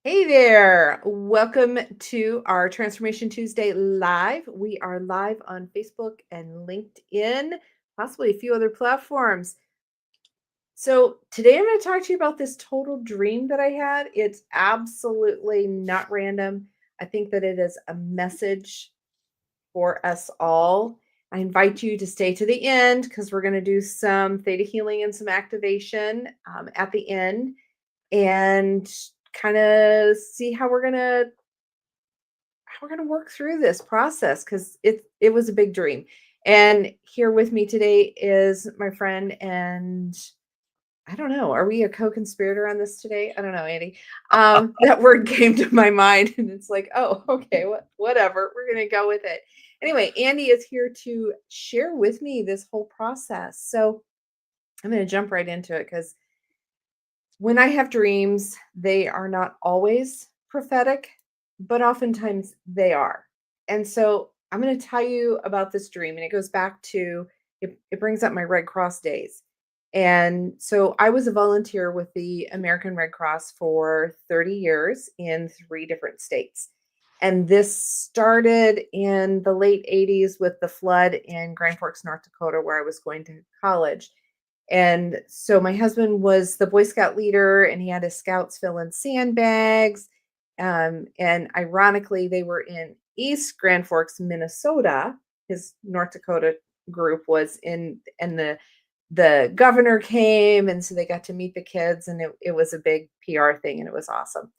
Hey there. Welcome to our Transformation Tuesday live. We are live on Facebook and LinkedIn, possibly a few other platforms. So, today I'm going to talk to you about this total dream that I had. It's absolutely not random. I think that it is a message for us all. I invite you to stay to the end because we're going to do some theta healing and some activation at the end and kind of see how we're gonna work through this process because it was a big dream. And here with me today is my friend, and I don't know, are we a co-conspirator on this today? I don't know, Andy. That word came to my mind, and it's like, oh, okay, whatever. We're gonna go with it. Anyway, Andy is here to share with me this whole process. So I'm gonna jump right into it because when I have dreams, they are not always prophetic, but oftentimes they are. And so I'm going to tell you about this dream, and it goes back to it brings up my Red Cross days. And so I was a volunteer with the American Red Cross for 30 years in three different states. And this started in the late 80s with the flood in Grand Forks, North Dakota, where I was going to college. And so my husband was the Boy Scout leader, and he had his scouts fill in sandbags. And ironically, they were in East Grand Forks, Minnesota. His North Dakota group was and the governor came, and so they got to meet the kids, and it was a big PR thing, and it was awesome.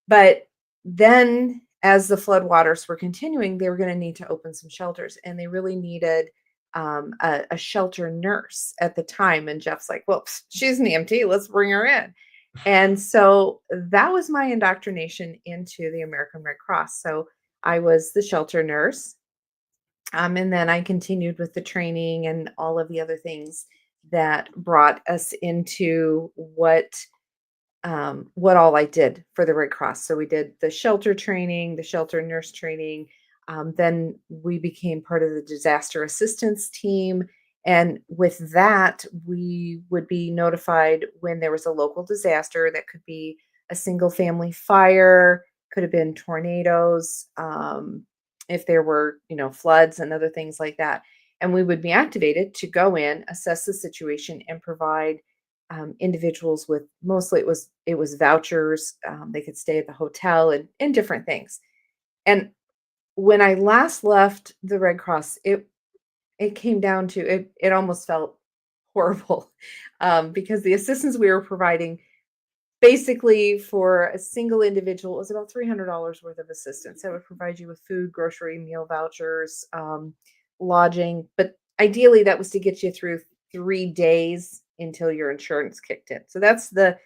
But then as the floodwaters were continuing, they were going to need to open some shelters, and they really needed a shelter nurse at the time. And Jeff's like, well, she's an EMT. Let's bring her in. And so that was my indoctrination into the American Red Cross. So I was the shelter nurse. And then I continued with the training and all of the other things that brought us into what all I did for the Red Cross. So we did the shelter training, the shelter nurse training. Then we became part of the disaster assistance team. And with that, we would be notified when there was a local disaster that could be a single family fire, could have been tornadoes, if there were, floods and other things like that. And we would be activated to go in, assess the situation, and provide individuals with mostly it was vouchers. They could stay at the hotel and different things. And when I last left the Red Cross, it came down to it. It almost felt horrible because the assistance we were providing, basically for a single individual, was about $300 worth of assistance. That would provide you with food, grocery, meal vouchers, lodging, but ideally that was to get you through 3 days until your insurance kicked in. So that's the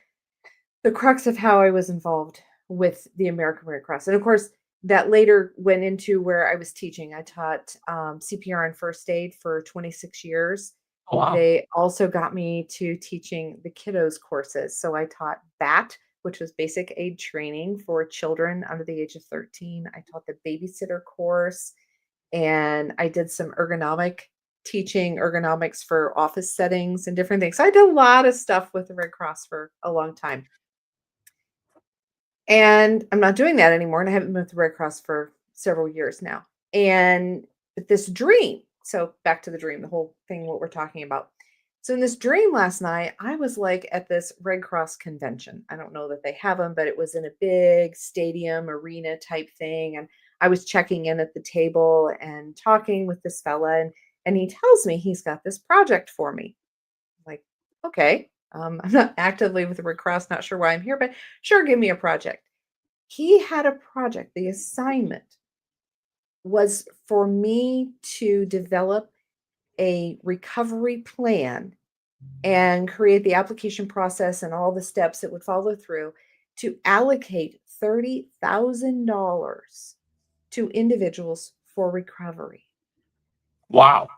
crux of how I was involved with the American Red Cross. And of course, that later went into where I was teaching. I taught CPR and first aid for 26 years. Oh, wow. They also got me to teaching the kiddos courses. So I taught BAT, which was basic aid training for children under the age of 13. I taught the babysitter course, and I did some ergonomics for office settings and different things. So I did a lot of stuff with the Red Cross for a long time. And I'm not doing that anymore. And I haven't been with the Red Cross for several years now. And this dream, so back to the dream, the whole thing, what we're talking about. So in this dream last night, I was like at this Red Cross convention. I don't know that they have them, but it was in a big stadium arena type thing. And I was checking in at the table and talking with this fella, and he tells me he's got this project for me. I'm like, okay, I'm not actively with the Red Cross, not sure why I'm here, but sure, give me a project. He had a project. The assignment was for me to develop a recovery plan and create the application process and all the steps that would follow through to allocate $30,000 to individuals for recovery. Wow.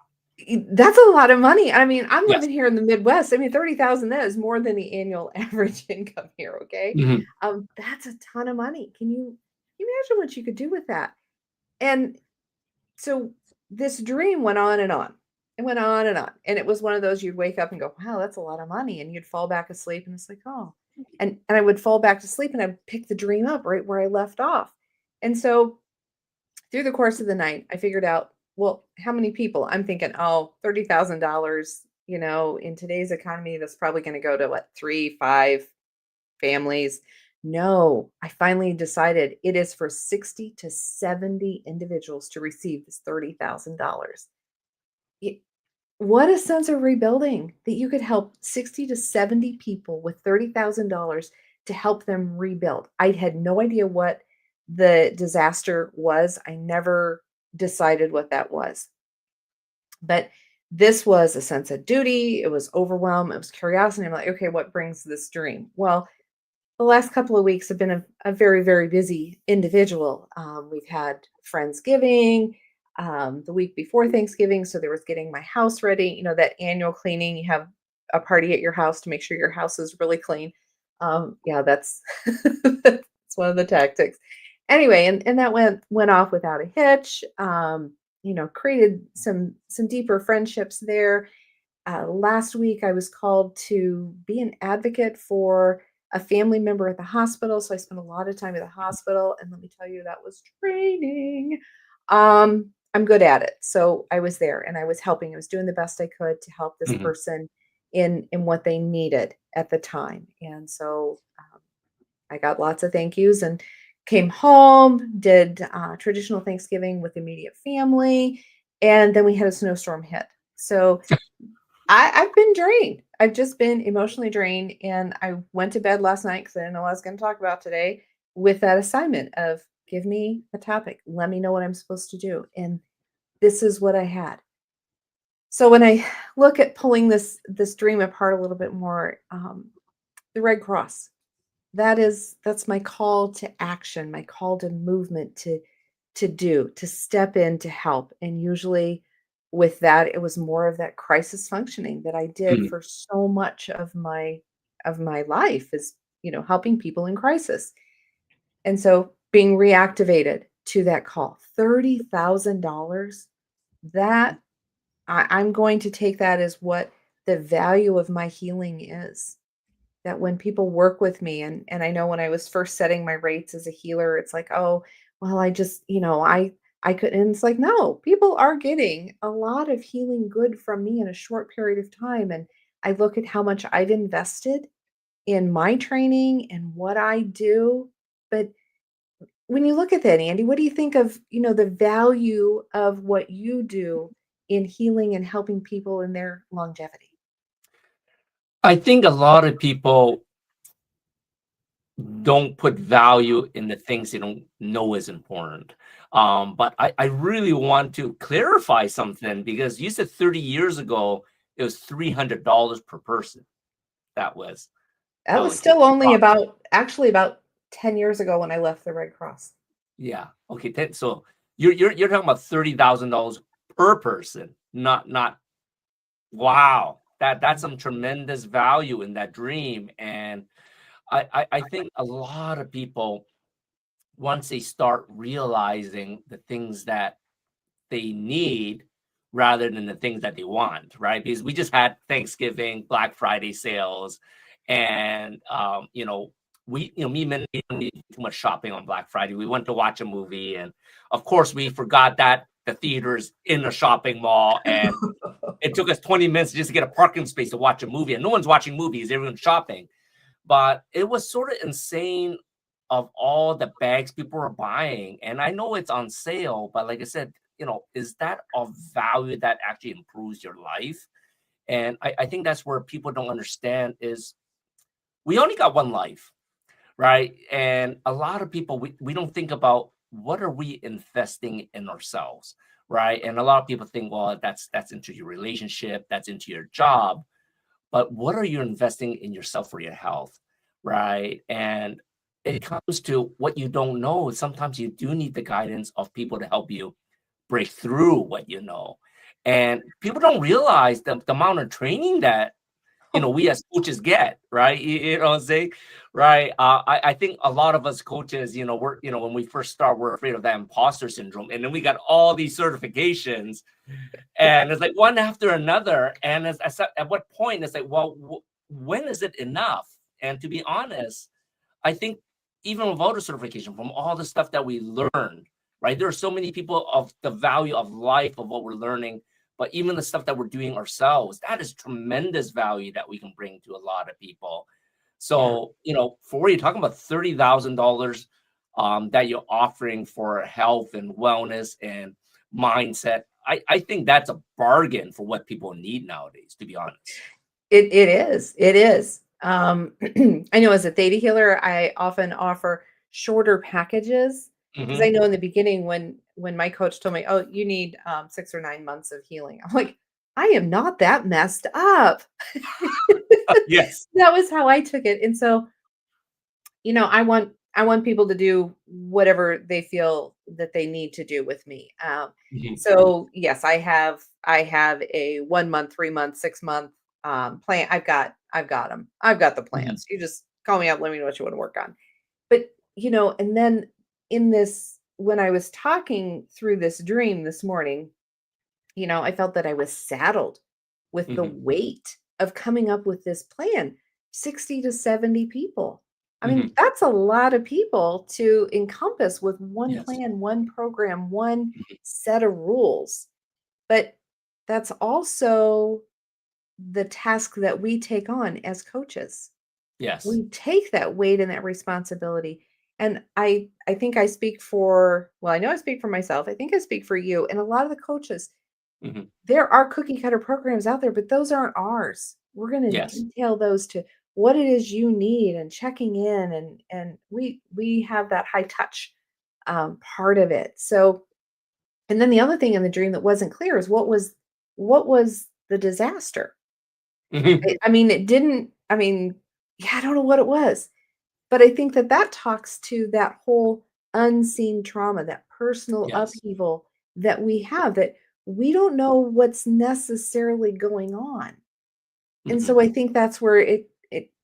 That's a lot of money. I mean, I'm Yes. living here in the Midwest. I mean, 30,000, that is more than the annual average income here, okay? Mhm. That's a ton of money. Can you imagine what you could do with that? And so this dream went on and on. It went on and on. And it was one of those you'd wake up and go, wow, that's a lot of money. And you'd fall back asleep and it's like, oh. And I would fall back to sleep and I'd pick the dream up right where I left off. And so through the course of the night, I figured out, well, how many people? I'm thinking, oh, $30,000, in today's economy, that's probably going to go to what, 3, 5 families. No, I finally decided it is for 60 to 70 individuals to receive this $30,000. What a sense of rebuilding that you could help 60 to 70 people with $30,000 to help them rebuild. I had no idea what the disaster was. I never decided what that was. But this was a sense of duty. It was overwhelm. It was curiosity. I'm like, okay, what brings this dream? Well, the last couple of weeks have been a very, very busy individual. We've had Friendsgiving the week before Thanksgiving. So there was getting my house ready, that annual cleaning. You have a party at your house to make sure your house is really clean. Yeah, that's that's one of the tactics. Anyway, and that went off without a hitch. Created some deeper friendships there. Last week, I was called to be an advocate for a family member at the hospital. So I spent a lot of time at the hospital. And let me tell you, that was draining. I'm good at it. So I was there and I was helping. I was doing the best I could to help this Mhm. person in what they needed at the time. And so I got lots of thank yous and came home, did traditional Thanksgiving with immediate family. And then we had a snowstorm hit. So I've been drained. I've just been emotionally drained. And I went to bed last night because I didn't know what I was going to talk about today with that assignment of give me a topic. Let me know what I'm supposed to do. And this is what I had. So when I look at pulling this dream apart a little bit more, the Red Cross, that's my call to action, my call to movement to step in to help. And usually with that, it was more of that crisis functioning that I did Mhm. for so much of my life is, helping people in crisis. And so being reactivated to that call, $30,000, that I'm going to take that as what the value of my healing is. That when people work with me, and I know when I was first setting my rates as a healer, it's like, oh, well, I just, I could, and it's like, no, people are getting a lot of healing good from me in a short period of time. And I look at how much I've invested in my training and what I do. But when you look at that, Andy, what do you think of, the value of what you do in healing and helping people in their longevity? I think a lot of people don't put value in the things they don't know is important. But I really want to clarify something because you said 30 years ago it was $300 per person. That was That was allocated. still only about 10 years ago when I left the Red Cross. Yeah. Okay. So you're talking about $30,000 per person, not. Wow. That's some tremendous value in that dream, and I think a lot of people, once they start realizing the things that they need rather than the things that they want, right? Because we just had Thanksgiving, Black Friday sales, and me and men didn't do too much shopping on Black Friday. We went to watch a movie, and of course, we forgot that the theater's in a shopping mall, and it took us 20 minutes just to get a parking space to watch a movie, and no one's watching movies; everyone's shopping. But it was sort of insane of all the bags people were buying. And I know it's on sale, but like I said, is that of value that actually improves your life? And I think that's where people don't understand is we only got one life, right? And a lot of people, we don't think about what are we investing in ourselves, right? And a lot of people think, well, that's into your relationship, that's into your job, but what are you investing in yourself for your health, right? And it comes to what you don't know. Sometimes you do need the guidance of people to help you break through what you know. And people don't realize the amount of training that we as coaches get, right? You know what I'm saying? Right. I think a lot of us coaches, when we first start, we're afraid of that imposter syndrome. And then we got all these certifications and it's like one after another. And at what point it's like, well, when is it enough? And to be honest, I think even without a certification, from all the stuff that we learned, right? There are so many people of the value of life of what we're learning, but even the stuff that we're doing ourselves, that is tremendous value that we can bring to a lot of people. Yeah. So, for what you're talking about, $30,000 that you're offering for health and wellness and mindset, I think that's a bargain for what people need nowadays, to be honest. It is. It is. I know as a theta healer, I often offer shorter packages because I Hmm. know in the beginning when my coach told me, "Oh, you need 6 or 9 months of healing," I'm like, "I am not that messed up." Yes. That was how I took it, and so I want people to do whatever they feel that they need to do with me. Mhm. So yes, I have a 1 month, 3 month, 6 month plan. I've got them. I've got the Mhm. plans. You just call me up, let me know what you want to work on. But and then in this, when I was talking through this dream this morning, I felt that I was saddled with the Mhm. weight of coming up with this plan, 60 to 70 people. I mean, Mhm. that's a lot of people to encompass with one Yes. plan, one program, one Mhm. set of rules. But that's also the task that we take on as coaches. Yes. We take that weight and that responsibility. And I think I speak for, well, I know I speak for myself. I think I speak for you and a lot of the coaches. Mhm. There are cookie cutter programs out there, but those aren't ours. We're going to Yes. detail those to what it is you need and checking in, and we have that high touch part of it. So, and then the other thing in the dream that wasn't clear is what was the disaster? Mhm. I mean, it didn't. I mean, yeah, I don't know what it was, but I think that that talks to that whole unseen trauma, that personal Yes. upheaval that we have, that we don't know what's necessarily going on. And Mhm. so I think that's where it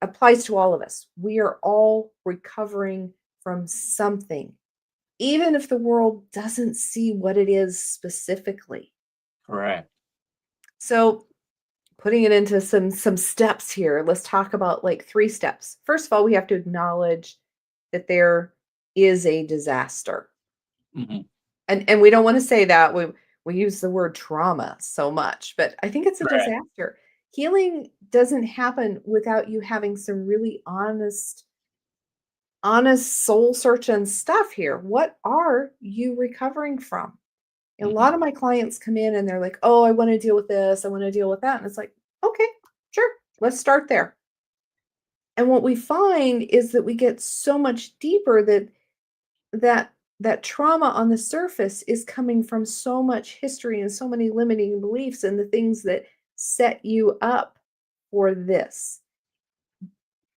applies to all of us. We are all recovering from something, even if the world doesn't see what it is specifically. Correct. So putting it into some steps here, let's talk about like 3 steps. First of all, we have to acknowledge that there is a disaster. Mhm. And we don't want to say that. We use the word trauma so much, but I think it's a Correct. disaster. Healing doesn't happen without you having some really honest soul searching stuff here. What are you recovering from? A Mhm. lot of my clients come in and they're like, "Oh, I want to deal with this. I want to deal with that." And it's like, "Okay, sure. Let's start there." And what we find is that we get so much deeper that that trauma on the surface is coming from so much history and so many limiting beliefs and the things that set you up for this.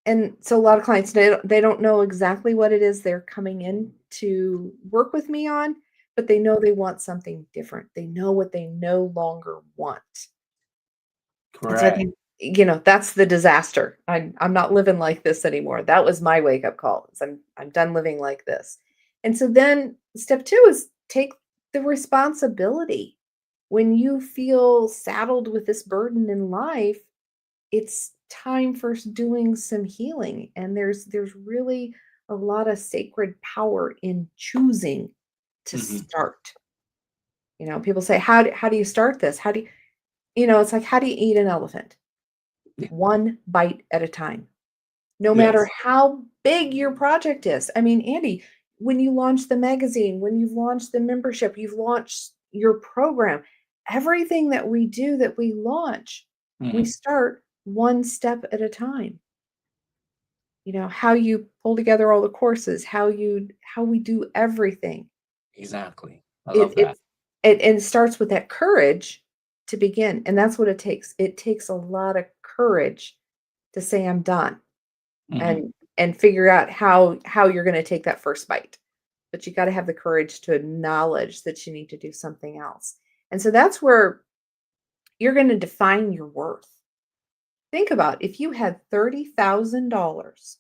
And so a lot of clients, they don't know exactly what it is they're coming in to work with me on, but they know they want something different. They know what they no longer want. And so I Correct. think, that's the disaster. I'm not living like this anymore. That was my wake up call. I'm done living like this. And so then step 2 is take the responsibility. When you feel saddled with this burden in life, it's time for doing some healing. And there's really a lot of sacred power in choosing to Mhm. start. People say, how do you start this? It's like, how do you eat an elephant? Yeah. One bite at a time, no matter Yes. how big your project is. I mean, Andy, when you launch the magazine, when you've launched the membership, you've launched your program, everything that we do, that we launch, we Mhm. start one step at a time. How you pull together all the courses, how we do everything. Exactly. I It love that. it's it and it starts with that courage to begin, and that's what it takes. It takes a lot of courage to say, "I'm done." Mhm. And figure out how you're gonna take that first bite. But you gotta have the courage to acknowledge that you need to do something else. And so that's where you're gonna define your worth. Think about if you had $30,000,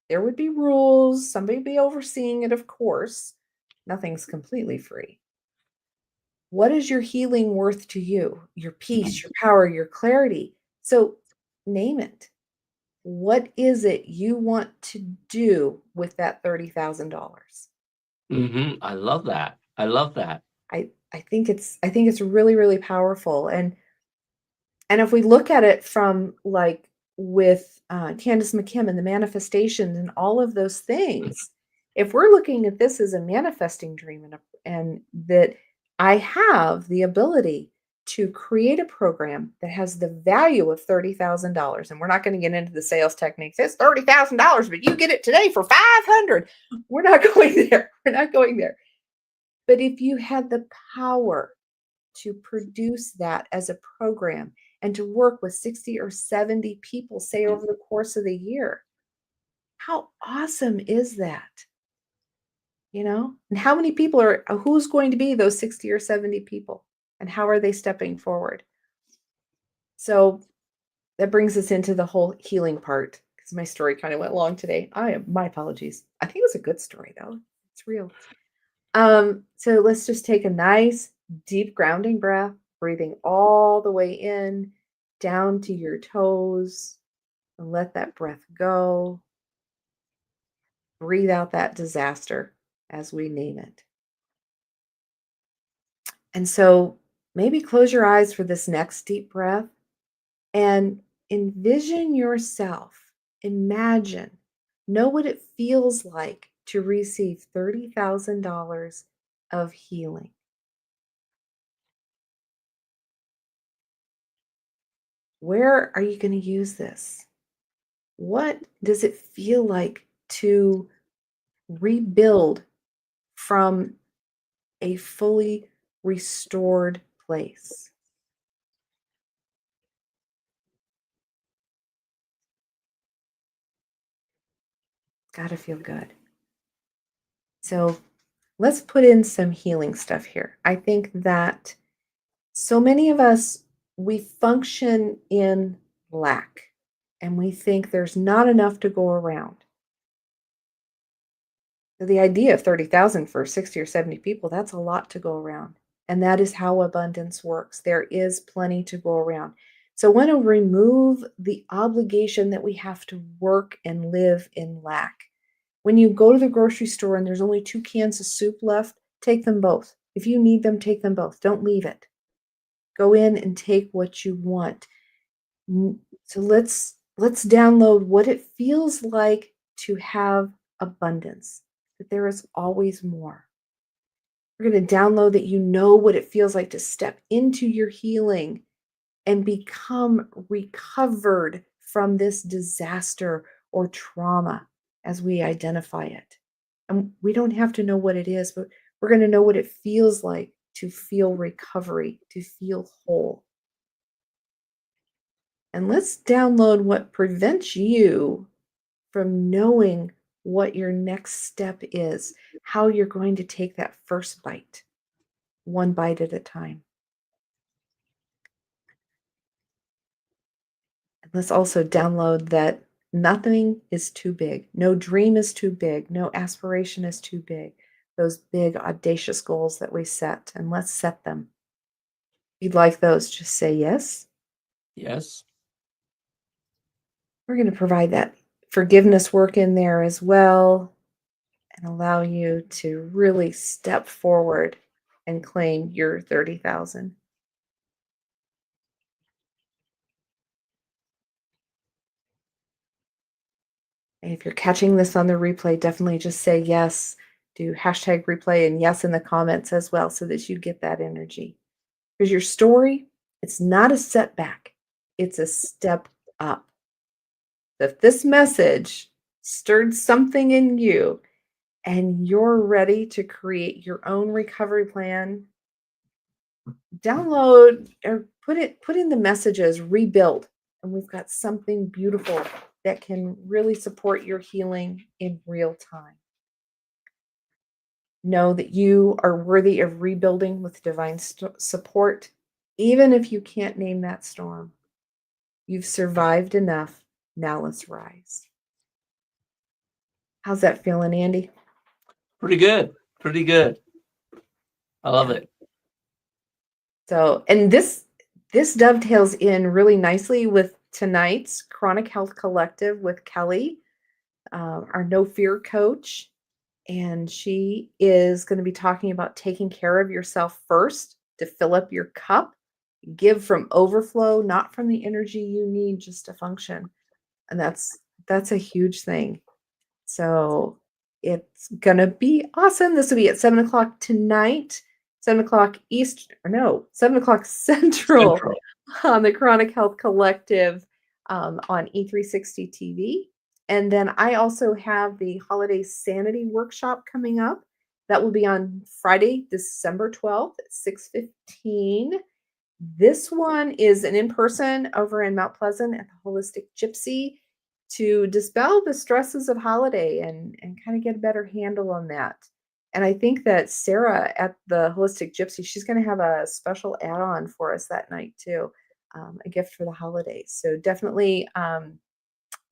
there would be rules, somebody would be overseeing it, of course. Nothing's completely free. What is your healing worth to you? Your Mhm. peace, your power, your clarity. So name it. What is it you want to do with that $30,000? I love that. I love that. I think it's really, really powerful. And if we look at it from like with Candace McKim and the manifestations and all of those things, if we're looking at this as a manifesting dream and that I have the ability to create a program that has the value of $30,000, and we're not going to get into the sales techniques. It's $30,000, but you get it today for 500. We're not going there. We're not going there. But if you had the power to produce that as a program and to work with 60 or 70 people, say over the course of the year, how awesome is that? You know, and how many people who's going to be those 60 or 70 people, and how are they stepping forward? So that brings us into the whole healing part, because my story kind of went long today. My apologies. I think it was a good story though. It's real. So let's just take a nice deep grounding breath, breathing all the way in down to your toes, and let that breath go. Breathe out that disaster as we name it. And so maybe close your eyes for this next deep breath and envision yourself. Imagine, know what it feels like to receive $30,000 of healing. Where are you going to use this? What does it feel like to rebuild from a fully restored place? It's got to feel good. So let's put in some healing stuff here. I think that so many of us, we function in lack and we think there's not enough to go around. So the idea of 30,000 for 60 or 70 people, that's a lot to go around. And that is how abundance works. There is plenty to go around. So I want to remove the obligation that we have to work and live in lack. When you go to the grocery store and there's only 2 cans of soup left, take them both. If you need them, take them both. Don't leave it. Go in and take what you want. So let's download what it feels like to have abundance, that there is always more. We're going to download that you know what it feels like to step into your healing and become recovered from this disaster or trauma as we identify it. And we don't have to know what it is, but we're going to know what it feels like to feel recovery, to feel whole. And let's download what prevents you from knowing what your next step is, how you're going to take that first bite, one bite at a time. And let's also download that nothing is too big. No dream is too big. No aspiration is too big. Those big, audacious goals that we set, and let's set them. If you'd like those, just say yes. Yes. We're going to provide that forgiveness work in there as well and allow you to really step forward and claim your 30,000. If you're catching this on the replay, definitely just say yes. Do hashtag replay and yes in the comments as well so that you get that energy. Because your story, it's not a setback, it's a step up. If this message stirred something in you and you're ready to create your own recovery plan, download or put in the messages rebuild, and we've got something beautiful that can really support your healing in real time. Know that you are worthy of rebuilding with divine support, even if you can't name that storm. You've survived enough. Now let's rise. How's that feeling, Andy? Pretty good. Pretty good. I love it. So, and this dovetails in really nicely with tonight's Chronic Health Collective with Kelly, our No Fear coach. And she is going to be talking about taking care of yourself first to fill up your cup, give from overflow, not from the energy you need just to function. And that's a huge thing. So it's gonna be awesome. This will be at 7 o'clock tonight, 7 o'clock East, or no, 7 o'clock Central Central. on the Chronic Health Collective on E360 TV. And then I also have the Holiday Sanity Workshop coming up. That will be on Friday, December 12th at 6:15. This one is an in-person over in Mount Pleasant at the Holistic Gypsy to dispel the stresses of holiday and kind of get a better handle on that. And I think that Sarah at the Holistic Gypsy, she's going to have a special add-on for us that night too, a gift for the holidays. So definitely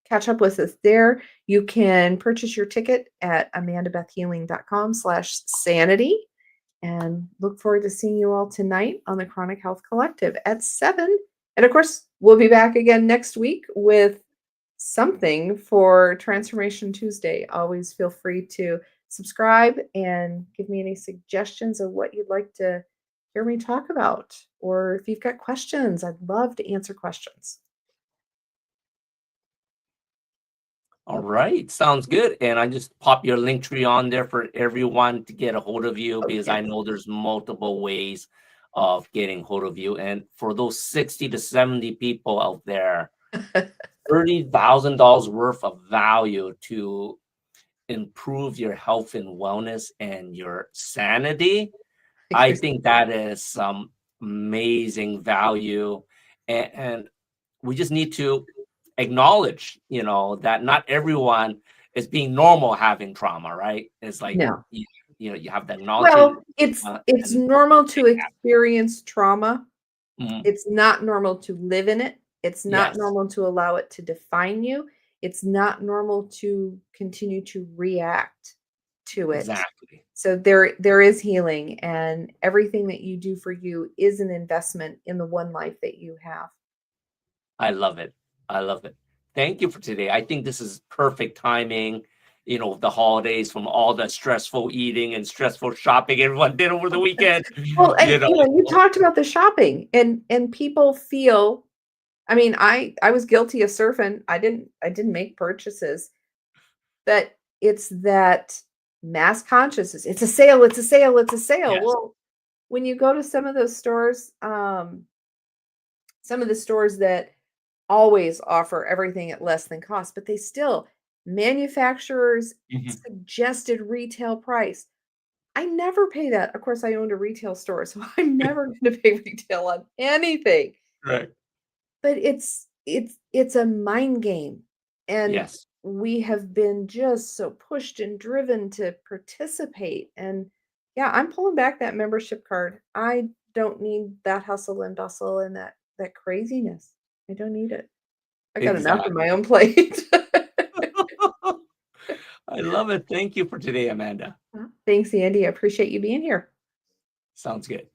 catch up with us there. You can purchase your ticket at amandabethhealing.com/sanity. And look forward to seeing you all tonight on the Chronic Health Collective at 7. And of course, we'll be back again next week with something for Transformation Tuesday. Always feel free to subscribe and give me any suggestions of what you'd like to hear me talk about. Or if you've got questions, I'd love to answer questions. All right, sounds good. And I just pop your link tree on there for everyone to get a hold of you, because I know there's multiple ways of getting hold of you. And for those 60 to 70 people out there, $30,000 worth of value to improve your health and wellness and your sanity. I think that is some amazing value. And we just need to acknowledge, that not everyone is being normal having trauma, right? It's like, No. you have to acknowledge Well, it. it's normal to experience trauma. Mhm. It's not normal to live in it. It's not Yes, normal to allow it to define you. It's not normal to continue to react to it. exactly. So there is healing, and everything that you do for you is an investment in the one life that you have. I love it. I love it. Thank you for today. I think this is perfect timing. The holidays, from all the stressful eating and stressful shopping everyone did over the weekend. Well, and You know, you talked about the shopping, and people feel, I mean, I was guilty of surfing. I didn't make purchases, but it's that mass consciousness. It's a sale, it's a sale, it's a sale. yes. Well, when you go to some of those stores, some of the stores that always offer everything at less than cost, but they still manufacturers Mhm. suggested retail price. I never pay that. Of course, I owned a retail store, so I'm never going to pay retail on anything. Right. But it's a mind game, and Yes. we have been just so pushed and driven to participate. And yeah, I'm pulling back that membership card. I don't need that hustle and bustle and that craziness. I don't need it. I got enough on Exactly. my own plate. I love it. Thank you for today, Amanda. Thanks, Andy. I appreciate you being here. Sounds good.